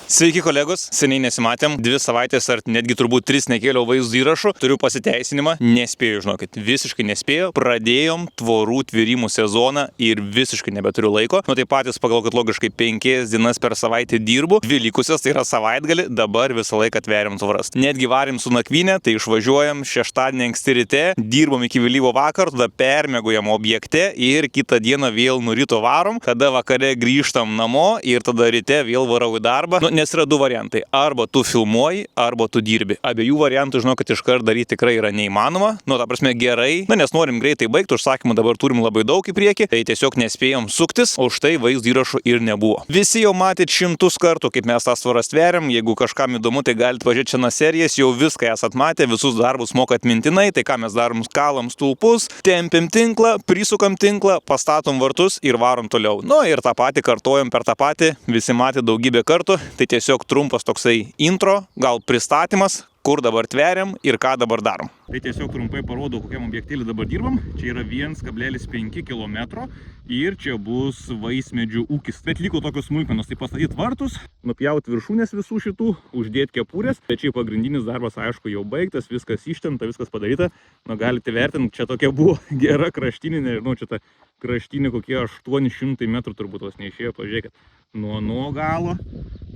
Sveiki kolegos, seniai nesimatėm, 2 savaitės ar netgi turbūt 3 nekėliau vaizdo įrašų, turiu pasiteisinimą, nespėjau, žinokit, visiškai nespėjau, pradėjom tvorų tvirimų sezoną ir visiškai nebeturiu laiko, tai patys pagal kad logiškai 5 dienas per savaitę dirbu, 2 likusios, tai yra savaitgalį, dabar visą laiką tveriam tvoras. Netgi varim su nakvynė, tai išvažiuojam šeštadienį anksti ryte, dirbam iki vėlyvo vakaro, tada permiegojam objekte ir kitą dieną vėl nuo ryto varom, kada vakare grįžtam namo ir tada ryte vėl varau į darbą. Nes yra 2 variantai. Arba tu filmuoji, arba tu dirbi. Abiejų variantų, žinau, kad iškart daryti tikrai yra neįmanoma. Ta prasme gerai. Nes norim greitai baigti, užsakymų dabar turim labai daug į priekį, tai tiesiog nespėjom suktis, o už tai vaizdo įrašų ir nebuvo. Visi jau matėt 100 kartų, kaip mes tas tvoras tveriam. Jeigu kažkam įdomu, tai galite pažiūrėti šią serijas, jau viską esat matę, visus darbus mokat mintinai, tai ką mes darom, kalam stulpus, tempiam tinklą, prisukam tinklą, pastatom vartus ir varom toliau. Ir tą patį kartojam per tą patį, visi matė daugybę kartų. Tai tiesiog trumpas toksai intro, gal pristatymas, kur dabar tveriam ir ką dabar darom. Tai tiesiog trumpai parodau, kokiam objektėlį dabar dirbam. Čia yra 1,5 km ir čia bus vaismedžių ūkis. Bet liko tokios smulkmenos, tai pastatyti vartus, nupjauti viršūnės visų šitų, uždėti kepurės. Tai čia pagrindinis darbas, aišku, jau baigtas, viskas ištempta, viskas padaryta. Galite vertinti, čia tokia buvo gera kraštinė, nežinau, čia ta kraštinė kokie 800 metrų turbūt tos neišėjo, pažiūrėkit. Nuo galo,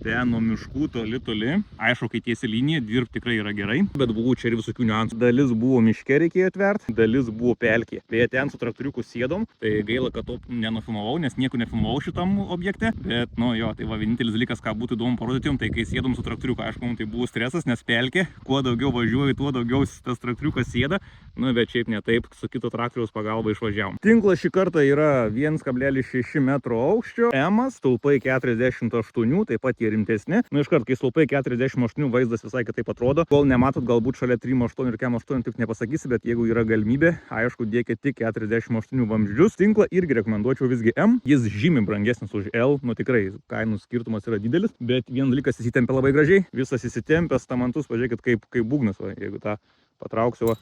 ten nuo miškų toli. Aišku, kai tiesi linija, dirbti tikrai yra gerai, bet buvo čia ir visokių niuansų. Dalis buvo miške reikėjo atverti, dalis buvo pelkė. Beje, ten su traktoriuku sėdom, tai gaila, kad to nenufilmavau, nes nieko nefilmavau šitam objekte. Bet, tai va, vienintelis dalykas, ką būtų įdomu parodyti jums, tai kai sėdom su traktoriuku, aišku, tai buvo stresas, nes pelkė, kuo daugiau važiuoji, tuo daugiau tas traktoriukas sėda. Bet šiaip ne taip, su kito traktoriaus pagalba išvažiavom. Tinklas šį kartą yra 1,6 metro aukščio, emas, stulpai 48, taip pat jie rimtesni. Iškart, kai stulpai 48, vaizdas visai kitaip atrodo. Kol nematot, galbūt šalia 3,8 ir 4,8 taip nepasakysi, bet jeigu yra galimybė, aišku, dėkit tik 48 vamzdžius. Tinklą irgi rekomenduočiau visgi M. Jis žymiai brangesnis už L, tikrai kainų skirtumas yra didelis, bet vienas dalykas įsitempia labai gražiai. Visas įsitempęs, tamantus, pažiūrėkit, kaip būgnas, jeigu tą patrauksiu,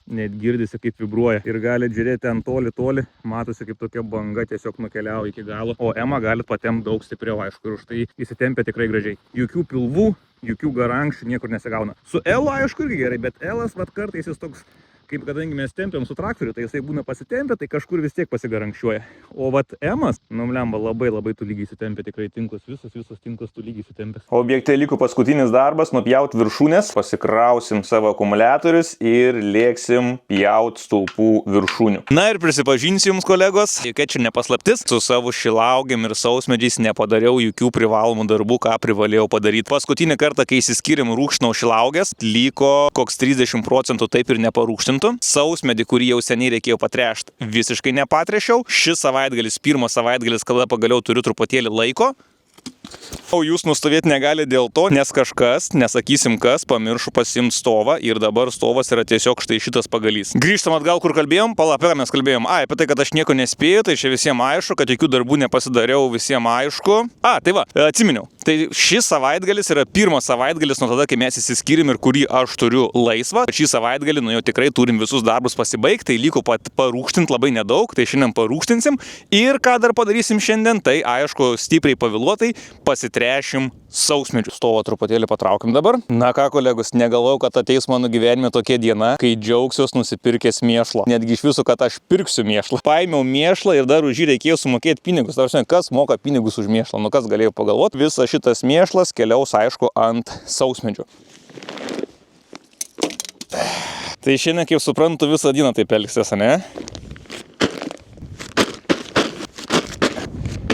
net girdisi, kaip vibruoja. Ir galite žiūrėti ten toli, matosi, kaip tokia banga tiesiog nukeliauja iki galo. O M galite patemti daug stipriau, aišku, ir už tai įsitempia tikrai gražiai. Jokių pilvų, jokių garankščių niekur nesigauna. Su L, aišku, irgi gerai, bet L kartais jis toks, kaip kadangi mes tempiam su traktoriu, tai jisai būna pasitempę, tai kažkur vis tiek pasigarankščiuoja. O M-as, lemba labai tu lygiai įsitempia, tikrai tinklas, visas tinklas tu lygiai įsitempęs. Objekte liko paskutinis darbas, nupjauti viršūnės, pasikrausim savo akumuliatorius ir lėksim pjauti stulpų viršūnių. Ir prisipažinsiu jums, kolegos, jokia čia nepaslaptis, su savo šilaugiam ir sausmedžiais nepadariau jokių privalomų darbų, ką privalėjau padaryti. Paskutinį kartą, kai įsiskyrėm rūkšnau šilaugės, liko koks 30% taip ir neparūkštintų. Sausmedį, kurį jau seniai reikėjo patrešti, visiškai nepatrešiau. Šis savaitgalis, pirmas savaitgalis, kada pagaliau turiu truputėlį laiko. O jūs nustovėti negali dėl to, nes kažkas, nesakysim kas, pamiršo pasiimti stovą ir dabar stovas yra tiesiog štai šitas pagalys. Grįžtam atgal, kur kalbėjom, apie ką mes kalbėjom. Apie tai, kad aš nieko nespėjau, tai čia visiems aišku, kad jokių darbų nepasidariau, visiems aišku. Tai va, atsiminiau. Tai šis savaitgalis yra pirmas savaitgalis nuo tada, kai mes įsiskyrėm ir kurį aš turiu laisvą. Šį savaitgalį, jau tikrai turim visus darbus pasibaigti, tai liko parūkštinti labai nedaug, tai šiandien parūkštinsim. Ir ką dar padarysim šiandien, tai aišku, stipriai pavėluotai pasitrešim sausmedžių. Stovą truputėlį patraukim dabar. Ką, kolegos, negalvojau, kad ateis mano gyvenime tokia diena, kai džiaugsiuos nusipirkęs mėšlą. Netgi iš viso, kad aš pirksiu mėšlą. Paėmiau mėšlą ir dar už jį reikėjo sumokėti pinigus. Kas moka pinigus už mėšlą? Kas galėjo pagalvoti? Visas šitas mėšlas keliaus, aišku, ant sausmedžių. Tai šiandien, kaip suprantu, visą dieną taip elgsies, ne?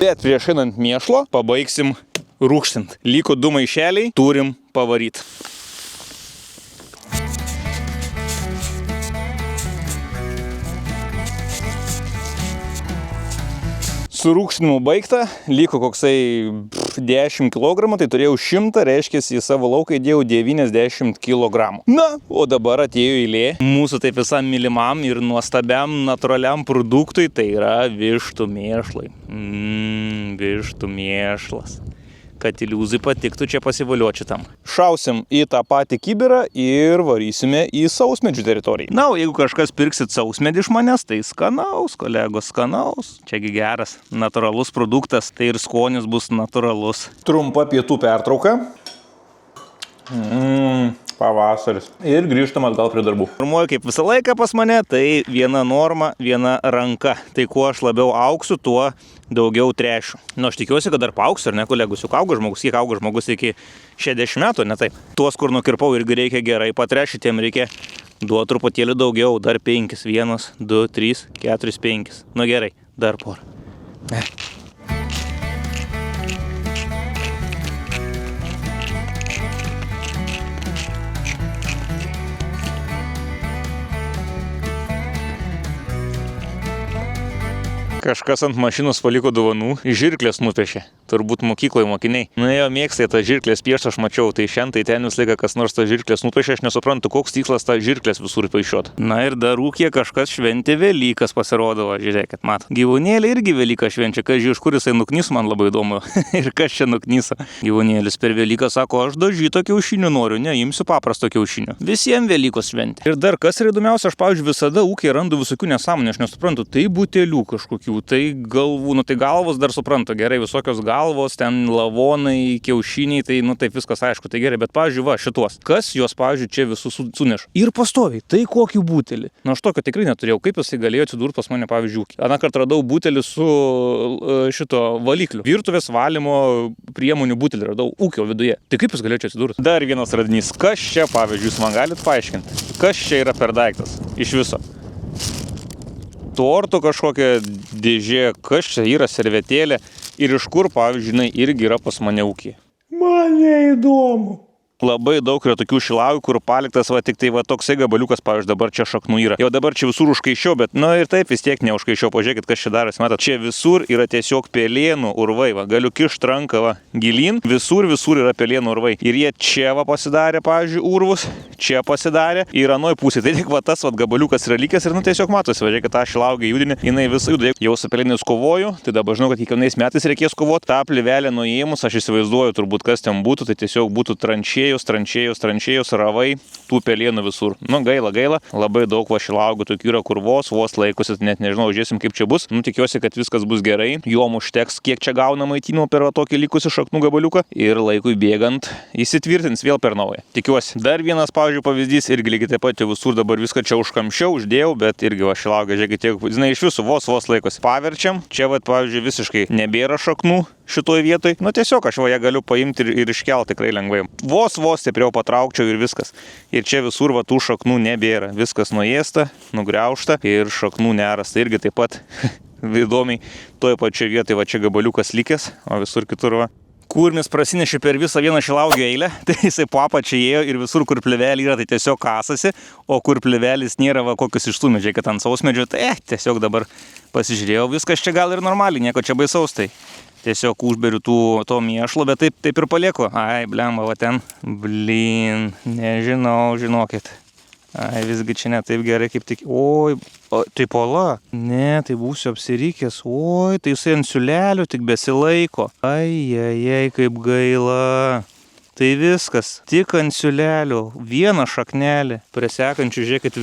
Bet prieš einant mėšlo pabaigsim rūkštint. Liko 2 maišeliai, turim pavaryti. Su rūkštinimu baigta, liko koksai 10 kg, tai turėjau 100, reiškia, į savo lauką įdėjau 90 kg. O dabar atėjo eilė mūsų taip visam mylimam ir nuostabiam natūraliam produktui, tai yra vištų mėšlai. Vištų mėšlas. kad iliuzai patiktų čia pasivoliuoti tam. Šausim į tą patį kibirą ir varysime į sausmedžių teritoriją. Na, o jeigu kažkas pirksit sausmedį iš manęs, tai skanaus, kolegos, skanaus. Čiagi geras, natūralus produktas, tai ir skonis bus natūralus. Trumpa pietų pertrauka. Pavasaris. Ir grįžtam atgal prie darbų. Pirmoji, kaip visą laiką pas mane, tai viena norma, viena ranka. Tai kuo aš labiau augsiu, tuo daugiau trešiu. Nu, aš tikiuosi, kad dar paaugsiu, ar ne, kolegus, juk auga žmogus, kiek auga žmogus iki 60 metų, ne taip. Tuos, kur nukirpau, irgi reikia gerai patrešti, tiem reikia duoti truputėlį daugiau, dar 5, 1, 2, 3, 4, 5. Nu gerai, dar porą. Kažkas ant mašinos paliko dovanų, žirklės nupiešė, turbūt mokykloje mokiniai. Nuėjo mėgstai tą žirklės piešti, aš mačiau, tai šiandien tai ten visą laiką kas nors tą žirklės nupiešė, aš nesuprantu, koks tikslas tą žirklės visur paišiot. Na ir dar ūkė kažkas šventė Velykas pasirodavo, žiūrėkit, mat. Gyvūnėlė irgi Velyką švenčia, kas iš kur jisai nuknys, man labai įdomu. Ir kas čia nuknysa. Gyvūnėlis per Velyką sako, aš dažyto kiaušinių noriu, ne, imsiu paprasto kiaušinio. Visiems Velykos šventė. Ir dar kas yra įdomiausia, aš pavyzdžiui visada ūkį randu visokių nesąmonių, aš nesuprantu, tai butelių kažkokių. Tai galvų, nu tai galvos dar suprantu, gerai, visokios galvos, ten lavonai, kiaušiniai, tai nu taip viskas aišku, tai gerai, bet pavyzdžiui, va, šituos, kas juos, pavyzdžiui, čia visus suneša. Ir pastoviai, tai kokį butelį. Na aš tokio tikrai neturėjau, kaip jisai galėjo atsidurti pas mane, pavyzdžiui, ūkį. Anąkart radau butelį su šito valikliu, virtuvės valymo priemonių butelį radau ūkio viduje. Tai kaip jis galėjo čia atsidurti? Dar vienas radinys, kas čia, pavyzdžiui, jūs man galit paaiškinti, kas čia yra per daiktas iš viso? Torto kažkokia dėžė, kas čia yra servetėlė ir iš kur, pavyzdžiui, irgi yra pas mane ūkyje. Man neįdomu. Labai daug yra tokių šilaugių, kur paliktas va tik tai va toksai gabaliukas, pavyzdžiui, dabar čia šaknų yra. Jau dabar čia visur užkaišiau, bet nu ir taip vis tiek neužkaišiau. Pažiūrėkit, kas čia darosi, matot, čia visur yra tiesiog pelėnų urvai, va, galiu kišti ranką va gilyn, visur yra pelėnų urvai. Ir jie čia va pasidarė, pavyzdžiui, urvus, čia pasidarė ir anoj pusė. Tai tik va tas va gabaliukas yra likęs ir nu tiesiog matosi, va, žiūrėkit, tą šilaugį judinį, jinai visą juda. Jau su pelėnais kovoju, tai dabar žinau, kad kiekvienais metais reikės kovoti. Ta plyvelė nuėmus, aš įsivaizduoju turbūt, kas ten būtų, tai tiesiog būtų tranšėjus, ravai, tų pelėnų visur. Nu, gaila, labai daug va šilaugių tokių yra, kur vos laikosi, net nežinau, žiūrėsim kaip čia bus. Nu, tikiuosi, kad viskas bus gerai, juom užteks, kiek čia gauna maitinimo per va tokį likusį šaknų gabaliuką ir laikui bėgant įsitvirtins vėl per naują. Tikiuosi. Dar vienas, pavyzdžiui, pavyzdys, irgi lygiai taip pat visur dabar viską čia užkamščiau, uždėjau, bet irgi va šilaugia, žiūrėkit, tiek, žinai, iš visų vos laikosi. Paverčiam, čia va, pavyzdžiui, visiškai nebėra šaknų šitoj vietoj. Nu, tiesiog aš va ją galiu paimti ir iškelti tikrai lengvai. Vos stipriau patraukčiau ir viskas. Ir čia visur va tų šaknų nebėra. Viskas nuėsta, nugriaužta ir šaknų nerasta. Irgi taip pat įdomiai toje pačioje vietoje va čia gabaliukas likęs, o visur kitur va. Kurmis prasinešė per visą vieną šilaugio eilę, tai jisai po apačią ėjo ir visur, kur plyvelė yra, tai tiesiog kasasi, o kur plyvelis nėra, va kokius išstumedžiai, kad ant sausmedžio, tai tiesiog dabar pasižiūrėjau, viskas čia gal ir normaliai, nieko čia baisaus, tai tiesiog užberiu to mėšlo, bet taip ir palieku. Ai, blemba, va ten, blin, nežinau, žinokit. Ai, visgi čia ne taip gerai, kaip tik. Oi, tai pola. Ne, tai būsiu apsirykęs. Oi, tai jisai ant siūlelio tik besilaiko. Ai, kaip gaila. Tai viskas, tik ant siūlelio, vieną šaknelį. Prie sekančių, žiūrėkit,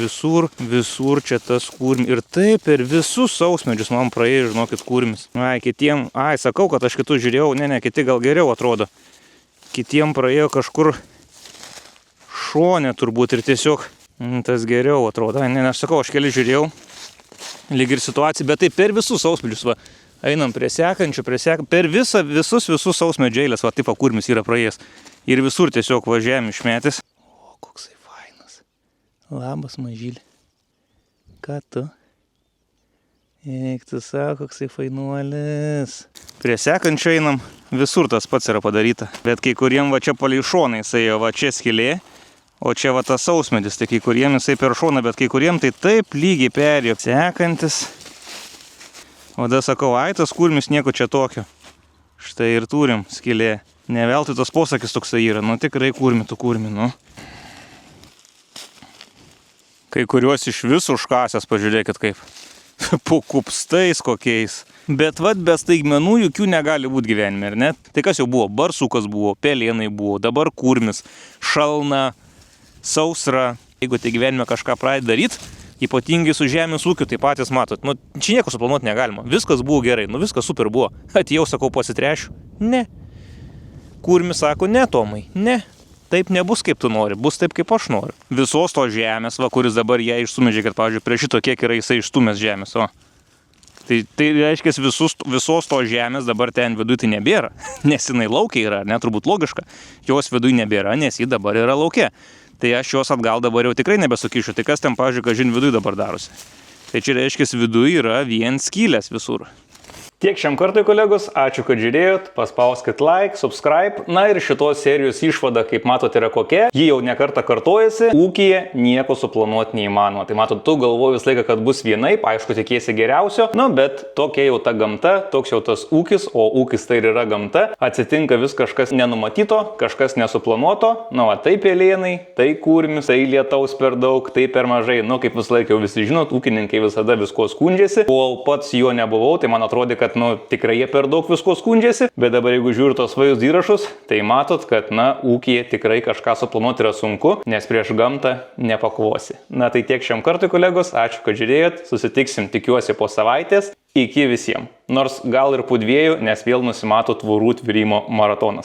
visur čia tas kurmis. Ir taip per visus sausmedžius man praėjo, žinokit, kurmis. Ai, kitiem, sakau, kad aš kitus žiūrėjau, ne, kiti gal geriau atrodo. Kitiem praėjo kažkur šone turbūt ir tiesiog tas geriau atrodo. Ne, aš sakau, aš keli žiūrėjau, lyg ir situacija, bet tai per visus sausmedžius, va, einam prie sekančių, per visus sausmedžių eilės, va, taip kurmis yra praėjęs. Ir visur tiesiog važiavim išmetęs. O, koksai fainas. Labas, mažylė. Ką tu? Eik, tu sako, koksai fainuolis. Prie sekančio einam, visur tas pats yra padaryta. Bet kai kuriem va čia palei šoną jisai va čia skylė, o čia va tas sausmedis, tai kai kuriem jisai per šoną, bet kai kuriem tai taip lygiai perėjo. Sekantis. O da sakau, tas kurmis nieko čia tokio. Štai ir turim skylė. Ne veltui tas posakis toksai yra, nu tikrai kurmi, nu. Kai kuriuos iš visų užkasęs, pažiūrėkit kaip. po kupstais kokiais. Bet be staigmenų jokių negali būti gyvenime, ar ne? Tai kas jau buvo? Barsukas buvo, pelėnai buvo, dabar kurmis, šalna, sausra. Jeigu tai gyvenime kažką pradeda daryti, ypatingai su žemės ūkiu, tai patys matot. Čia nieko suplanuoti negalima. Viskas buvo gerai, viskas super buvo. Atėjau, sakau, pasitrešiu. Ne. Kurmis sako, ne, Tomai, ne. Taip nebus, kaip tu nori, bus taip, kaip aš noriu. Visos to žemės, kuris dabar ją išstumė, kad, pavyzdžiui, prie šito kiek yra jisai išstumęs žemės, o. Tai reiškia, visos to žemės dabar ten viduje tai nebėra, nes jinai laukia yra, turbūt logiška. Jos viduje nebėra, nes ji dabar yra laukia. Tai aš jos atgal dabar jau tikrai nebesukišiu. Tai kas ten, pavyzdžiui, kažin viduje dabar darosi. Tai čia reiškia, viduje yra vien skylės visur. Tiek šiam kartui, kolegos, ačiū, kad žiūrėjot, paspauskit like, subscribe. Na ir šitos serijos išvada, kaip matot, yra kokia. Ji jau nekartą kartojasi, ūkyje nieko suplanuoti neįmanoma. Tai matot, tu galvoji visą laiką, kad bus vienaip, aišku, tikiesi geriausio, bet tokia jau ta gamta, toks jau tas ūkis, o ūkis tai ir yra gamta. Atsitinka vis kažkas nenumatyto, kažkas nesuplanuoto. Tai pelėnai, tai kurmis, tai lietaus per daug, tai per mažai. Kaip visą laiką jau visi žinot, ūkininkai visada visko skundžiasi. Kol pats jo nebuvau, tai man atrodė, kad tikrai jie per daug visko skundžiasi, bet dabar jeigu žiūri tos vaizdo įrašus, tai matot, kad ūkyje tikrai kažką suplanuoti yra sunku, nes prieš gamtą nepakvosi. Tai tiek šiam kartui, kolegos, ačiū, kad žiūrėjot, susitiksim tikiuosi po savaitės, iki visiems. Nors gal ir po 2, nes vėl nusimato tvorų tvėrimo maratonas.